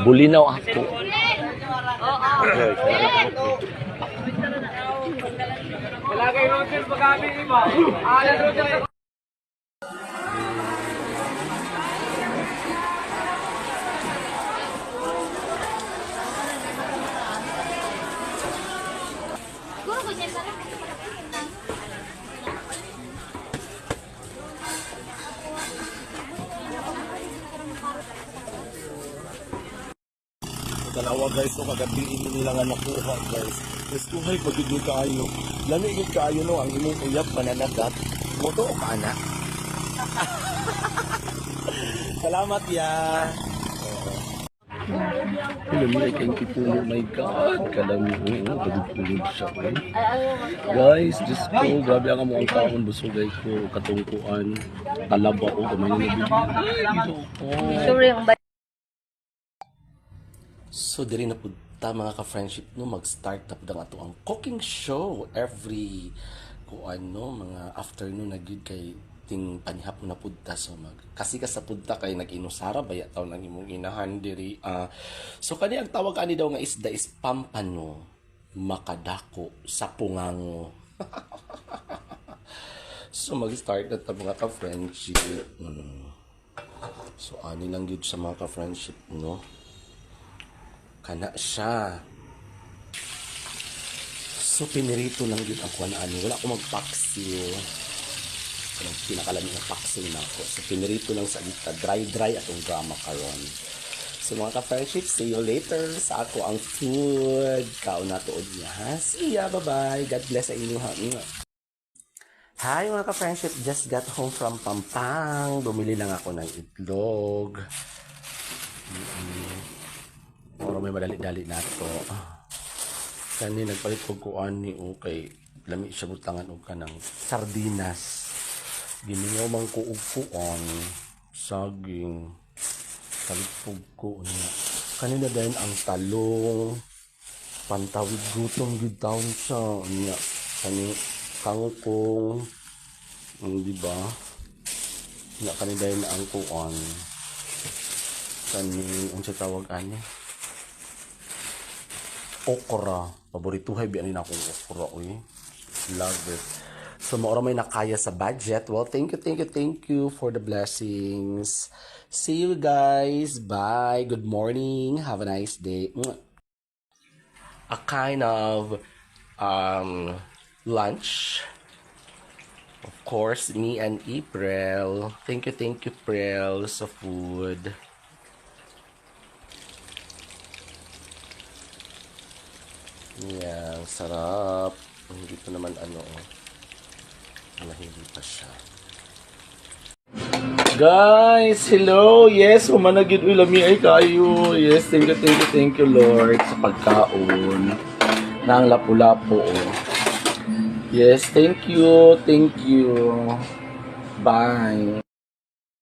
Bulinaw ako. Lagay roger pag-amin iba. Alan roger. Dalawa guys, so kagabiin nila nga nakuha guys. Guys, kuhay pagiging kaayo. Lamigin kaayo no, ang imong uyap mananagat. Moto o kaana? Salamat ya. Kalami ay kayong kipulo, my God. Kalami, pagigpulog siya. Guys, just ko, grabe ang among taon. Busugay ko, katungkuan. Talaba ko, kamay na nabili. Ay, ito ko. So, diri na punta mga ka-friendship no, mag-start na po ato ang cooking show every mga afternoon na good kay ting panihapon na punta. So, kasi ka sa punta kay nag-inusara baya taon ang imong inahan diri. So, kani ang tawag ani daw nga isda is pampano, makadako, sa pungango. So, mag-start na ta mga ka-friendship. So, ani lang yun sa mga ka-friendship no. Kana siya. So, pinirito lang yun ang kuwanaan. Wala akong magpaksil. Ang pinakalamig na paksil na ako. So, pinirito lang sa dita. Dry atong drama karon. So, mga ka-friendship, see you later sa ako ang food. Kaon na tuod niya. See ya, bye-bye. God bless sa inyo. Hi, mga ka-friendship. Just got home from Pampang. Bumili lang ako ng itlog. Oro may madali-dali na ito. Kani nagpalit ko kuan ni okay. Lami siya butangan og kanang sardinas. Giningaw man ko og kuan saging. Talipog ko niya. Kanina din ang talong. Pantawid gutom gid taon siya niya. Kani kangkong. Di ba? Niya kanina din ang kuan. Kani unsa tawag ani? Okra. Paborituhay biyanin akong okra. Love it. So, maura may nakaya sa budget. Well, thank you for the blessings. See you guys. Bye. Good morning. Have a nice day. A kind of lunch. Of course, me and April. Thank you, April, sa food. Yan, sarap. Hindi pa naman mahili pa siya. Guys, hello. Yes, umanagid ulami ay kayo. Yes, thank you Lord sa pagkaon ng lapu-lapu. Yes, thank you. Bye.